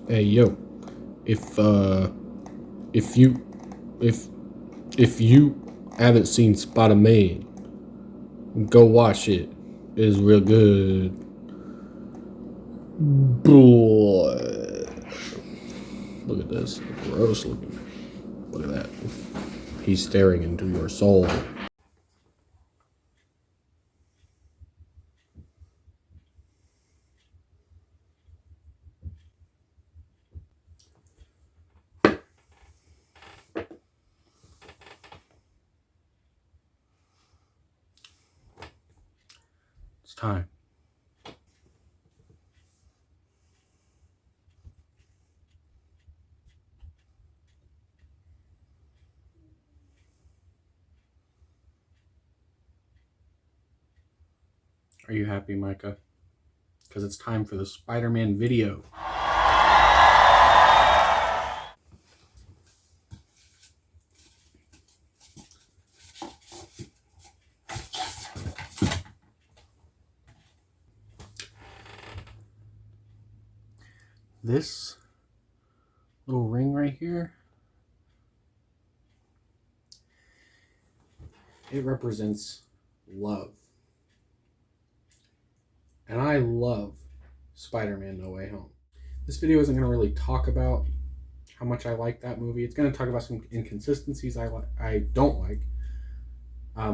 Hey yo, if uh, if you if if you haven't seen Spider-Man, go watch it. It's real good. Boy, look at this, gross looking. Look at that. He's staring into your soul. It's time. Are you happy, Micah? Because it's time for the Spider-Man video. This little ring right here, it represents love. And I love Spider-Man No Way Home. This video isn't going to really talk about how much I like that movie. It's going to talk about some inconsistencies I don't like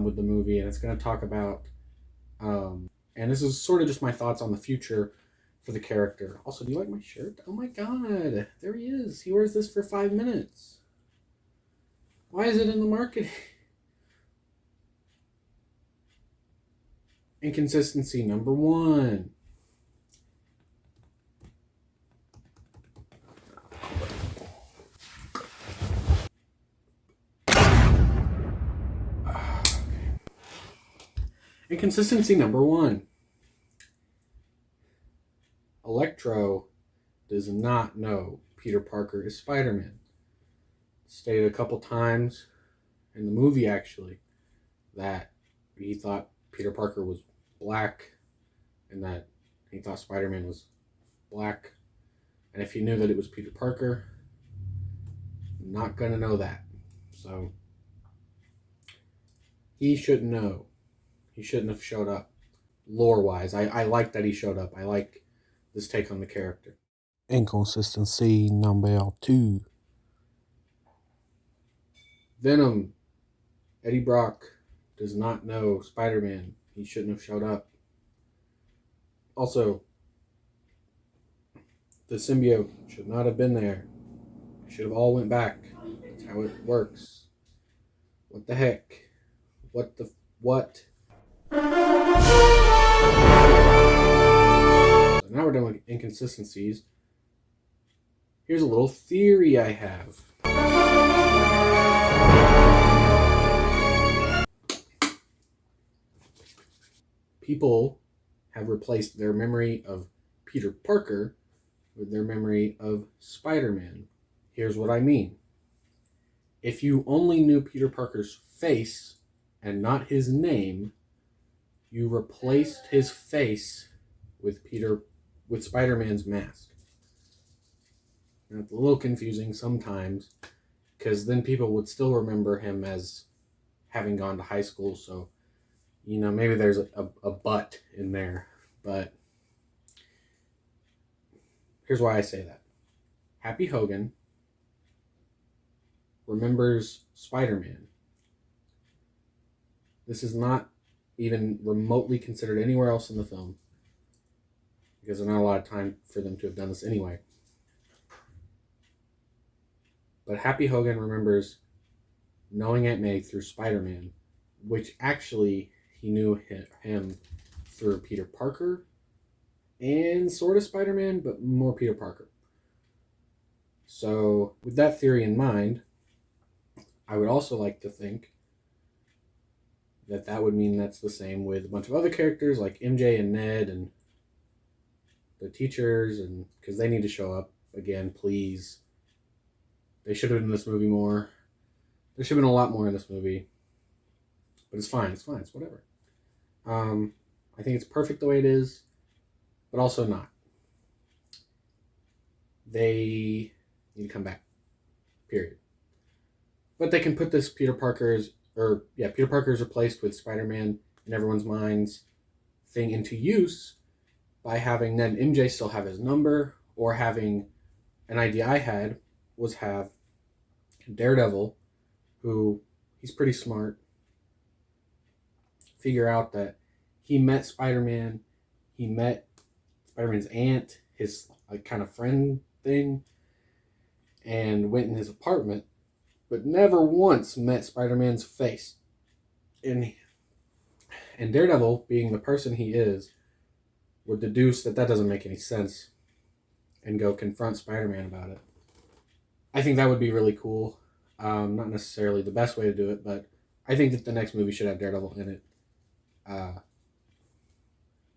with the movie, and it's going to talk about, and this is sort of just my thoughts on the future for the character. Also, do you like my shirt? Oh my god, there he is. He wears this for 5 minutes. Why is it in the market? Inconsistency number 1. Inconsistency number 1. Electro does not know Peter Parker is Spider-Man. Stated a couple times in the movie, actually, that he thought Peter Parker was black and that he thought Spider-Man was black. And if he knew that it was Peter Parker, not gonna know that. So he shouldn't know. He shouldn't have showed up. Lore-wise, I like that he showed up. I like this take on the character. Inconsistency number 2. Venom. Eddie Brock does not know Spider-Man. He shouldn't have showed up. Also, the symbiote should not have been there. It should have all went back. That's how it works. What the heck? What? So now we're done with inconsistencies. Here's a little theory I have. People have replaced their memory of Peter Parker with their memory of Spider-Man. Here's what I mean. If you only knew Peter Parker's face and not his name, you replaced his face with Spider-Man's mask. Now, it's a little confusing sometimes because then people would still remember him as having gone to high school, so maybe there's a but in there. But here's why I say that. Happy Hogan remembers Spider-Man. This is not even remotely considered anywhere else in the film because there's not a lot of time for them to have done this anyway. But Happy Hogan remembers knowing Aunt May through Spider-Man, which actually he knew him through Peter Parker and sort of Spider-Man, but more Peter Parker. So with that theory in mind, I would also like to think that would mean that's the same with a bunch of other characters like MJ and Ned and the teachers, and because they need to show up again, please. They should have been in this movie more. There should have been a lot more in this movie. But it's fine. It's whatever. I think it's perfect the way it is, but also not. they need to come back. Period. But they can put this Peter Parker's replaced with Spider-Man in everyone's minds thing into use by having Ned and MJ still have his number, or having an idea I had was have Daredevil, who he's pretty smart, figure out that he met Spider-Man, he met Spider-Man's aunt, his like kind of friend thing, and went in his apartment, but never once met Spider-Man's face. And Daredevil, being the person he is, would deduce that doesn't make any sense and go confront Spider-Man about it. I think that would be really cool. Not necessarily the best way to do it, but I think that the next movie should have Daredevil in it.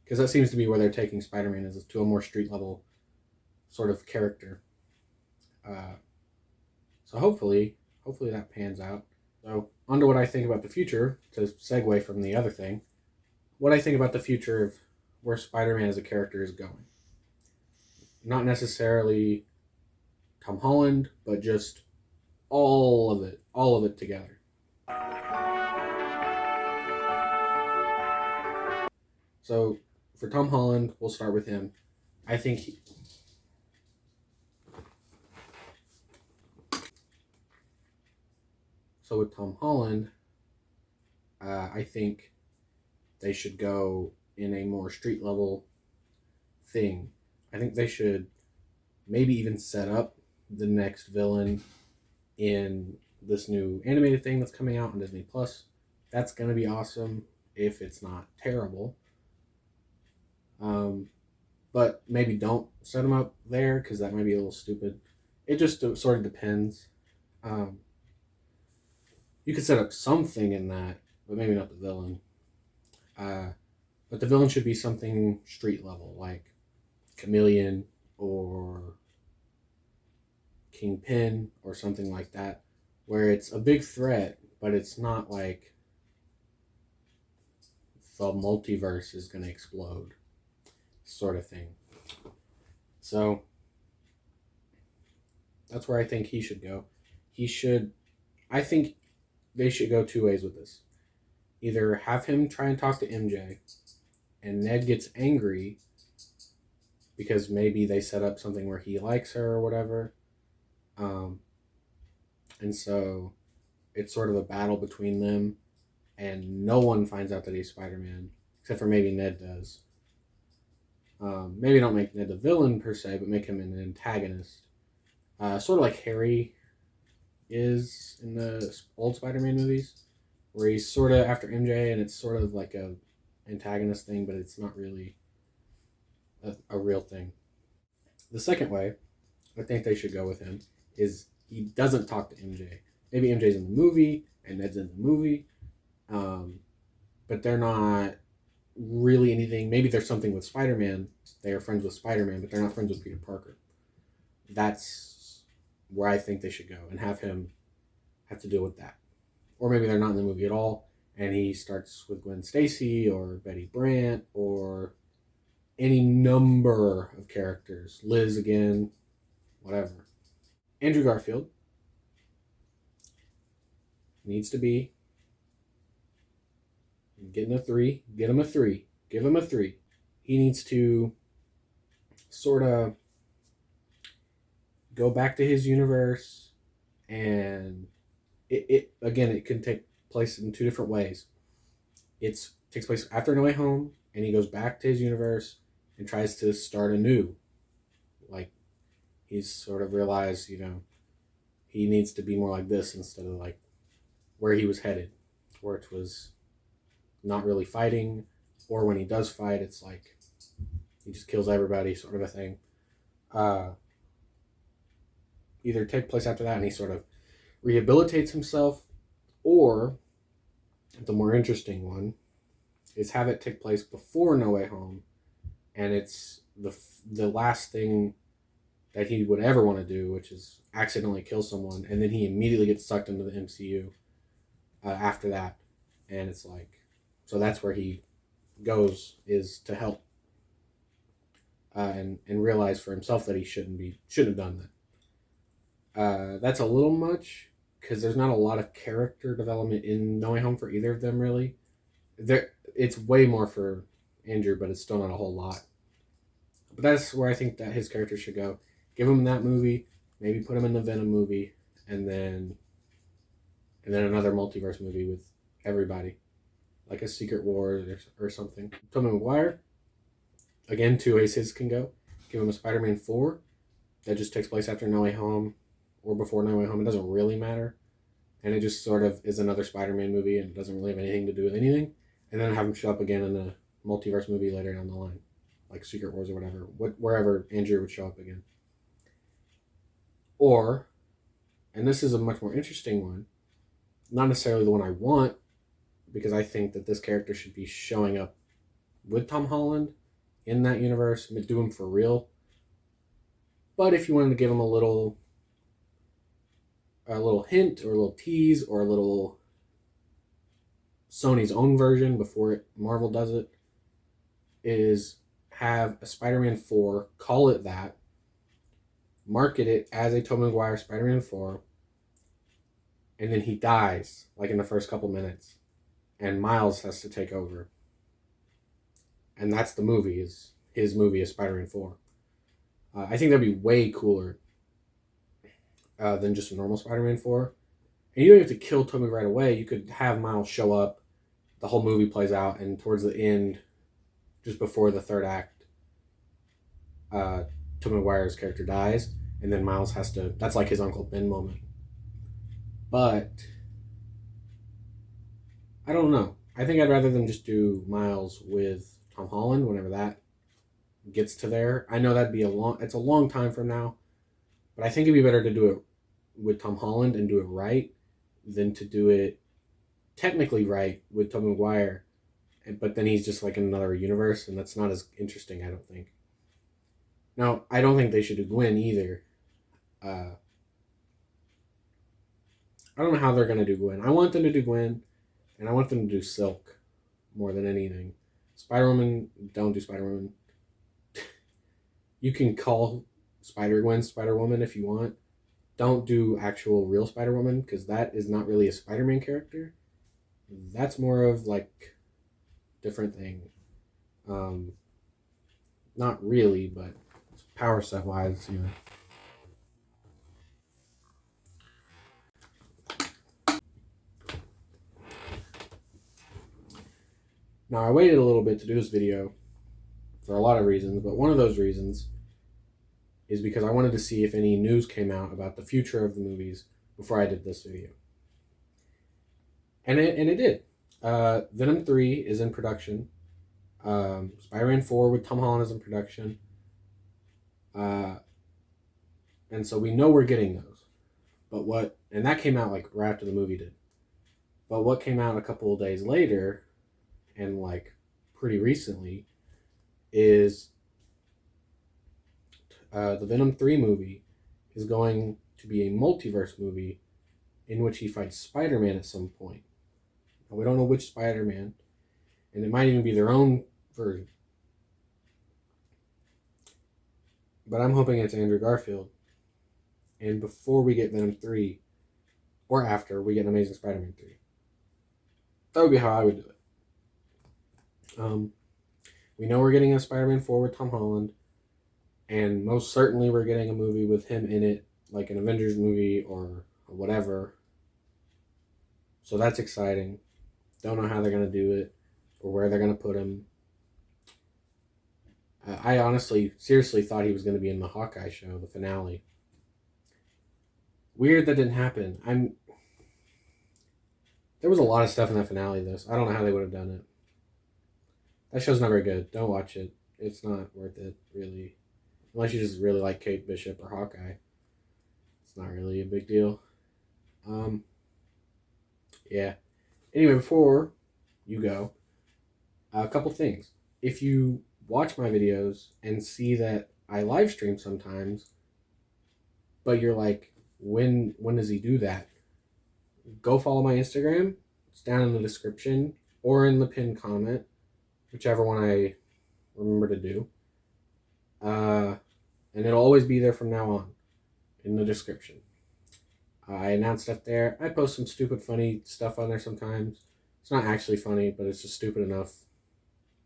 Because that seems to be where they're taking Spider-Man, is to a more street level sort of character. So hopefully that pans out. So on to what I think about the future, to segue from the other thing. What I think about the future of where Spider-Man as a character is going. Not necessarily Tom Holland, but just all of it together. So for Tom Holland, we'll start with him. I think so with Tom Holland, I think they should go in a more street level thing. I think they should maybe even set up the next villain in this new animated thing that's coming out on Disney Plus. That's going to be awesome if it's not terrible. But maybe don't set them up there, because that might be a little stupid. It just sort of depends. You could set up something in that, but maybe not the villain. But the villain should be something street level, like Chameleon or Kingpin or something like that, where it's a big threat, but it's not like the multiverse is going to explode, sort of thing. So that's where I think he should go. I think they should go two ways with this. Either have him try and talk to MJ, and Ned gets angry because maybe they set up something where he likes her or whatever. And so it's sort of a battle between them, and no one finds out that he's Spider-Man, except for maybe Ned does. Maybe don't make Ned the villain per se, but make him an antagonist. Sort of like Harry is in the old Spider-Man movies, where he's sort of after MJ, and it's sort of like a antagonist thing, but it's not really a real thing. The second way I think they should go with him is he doesn't talk to MJ. Maybe MJ's in the movie and Ned's in the movie, but they're not really anything. Maybe there's something with Spider-Man. They are friends with Spider-Man, but they're not friends with Peter Parker. That's where I think they should go, and have him have to deal with that. Or maybe they're not in the movie at all, and he starts with Gwen Stacy or Betty Brant or any number of characters. Liz again, whatever. Andrew Garfield needs to be getting a 3. Get him a 3. Give him a 3. He needs to sort of go back to his universe, and it can take place in two different ways. It takes place after No Way Home, and he goes back to his universe and tries to start anew. Like, he's sort of realized, he needs to be more like this instead of like where he was headed, where it was not really fighting, or when he does fight, it's like he just kills everybody, sort of a thing. Either take place after that and he sort of rehabilitates himself, or the more interesting one is have it take place before No Way Home, and it's the last thing that he would ever want to do, which is accidentally kill someone, and then he immediately gets sucked into the MCU after that. And it's like, so that's where he goes, is to help and realize for himself that he shouldn't have done that. That's a little much because there's not a lot of character development in No Way Home for either of them really. It's way more for Andrew, but it's still not a whole lot. But that's where I think that his character should go. Give him that movie, maybe put him in the Venom movie, and then another multiverse movie with everybody, like a Secret Wars or something. Tobey Maguire, again, two ways his can go. Give him a Spider-Man 4 that just takes place after No Way Home or before No Way Home. It doesn't really matter. And it just sort of is another Spider-Man movie and it doesn't really have anything to do with anything. And then have him show up again in a multiverse movie later down the line, like Secret Wars or whatever, wherever Andrew would show up again. Or, and this is a much more interesting one, not necessarily the one I want, because I think that this character should be showing up with Tom Holland in that universe, do him for real. But if you wanted to give him a little hint or a little tease or a little Sony's own version before Marvel does it, is have a Spider-Man 4, call it that, market it as a Tobey Maguire Spider-Man 4, and then he dies, like in the first couple minutes, and Miles has to take over. And that's the movie, is his movie is Spider-Man 4. I think that'd be way cooler than just a normal Spider-Man 4. And you don't have to kill Tobey right away. You could have Miles show up, the whole movie plays out, and towards the end, just before the third act, Tobey Maguire's character dies, and then Miles has to, that's like his Uncle Ben moment. But I don't know. I think I'd rather them just do Miles with Tom Holland whenever that gets to there. I know that'd be it's a long time from now, but I think it'd be better to do it with Tom Holland and do it right than to do it technically right with Tobey Maguire, but then he's just like in another universe, and that's not as interesting, I don't think. Now, I don't think they should do Gwen either. I don't know how they're going to do Gwen. I want them to do Gwen, and I want them to do Silk more than anything. Spider-Woman, don't do Spider-Woman. You can call Spider-Gwen Spider-Woman if you want. Don't do actual real Spider-Woman, because that is not really a Spider-Man character. That's more of like different thing. Not really, but power set wise, you know. Now, I waited a little bit to do this video for a lot of reasons, but one of those reasons is because I wanted to see if any news came out about the future of the movies before I did this video. And it did. Venom 3 is in production. Spider-Man 4 with Tom Holland is in production. And so we know we're getting those. But and that came out like right after the movie did. But what came out a couple of days later, and like pretty recently, is the Venom 3 movie is going to be a multiverse movie in which he fights Spider-Man at some point. Now, we don't know which Spider-Man, and it might even be their own version. But I'm hoping it's Andrew Garfield. And before we get Venom 3, or after, we get Amazing Spider-Man 3. That would be how I would do it. We know we're getting a Spider-Man 4 with Tom Holland, and most certainly we're getting a movie with him in it, like an Avengers movie or whatever. So that's exciting. Don't know how they're going to do it or where they're going to put him. I honestly, seriously thought he was going to be in the Hawkeye show, the finale. Weird that didn't happen. There was a lot of stuff in that finale, though, so I don't know how they would have done it. That show's not very good. Don't watch it. It's not worth it, really. Unless you just really like Kate Bishop or Hawkeye. It's not really a big deal. Yeah. Anyway, before you go, a couple things. If you watch my videos and see that I live stream sometimes, but you're like, when does he do that? Go follow my Instagram. It's down in the description or in the pinned comment, whichever one I remember to do. And it'll always be there from now on in the description. I announce stuff there. I post some stupid, funny stuff on there sometimes. It's not actually funny, but it's just stupid enough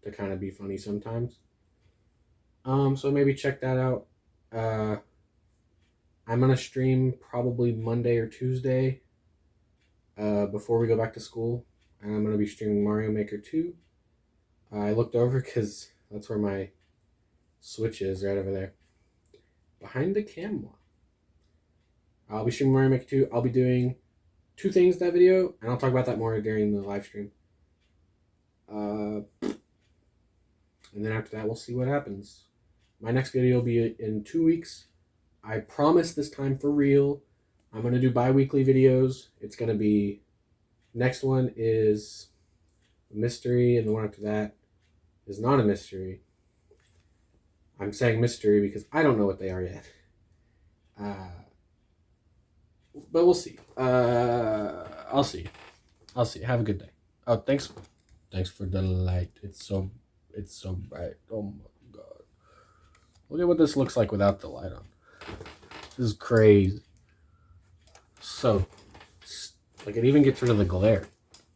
to kind of be funny sometimes. So maybe check that out. I'm gonna stream probably Monday or Tuesday before we go back to school, and I'm gonna be streaming Mario Maker 2. I looked over because that's where my Switch is, right over there, behind the camera. I'll be streaming Mario Maker 2. I'll be doing 2 things in that video, and I'll talk about that more during the live stream. And then after that, we'll see what happens. My next video will be in 2 weeks. I promise this time for real. I'm going to do bi-weekly videos. It's going to be, next one is a mystery, and the one after that is not a mystery. I'm saying mystery because I don't know what they are yet. But we'll see. I'll see. Have a good day. Oh, thanks for the light. It's so bright. Oh my god. Look at what this looks like without the light on. This is crazy. So, like, it even gets rid of the glare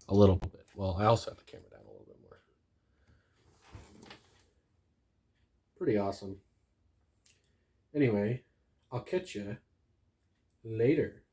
a little bit. Well, I also have the camera down a little bit more. Pretty awesome. Anyway, I'll catch you later.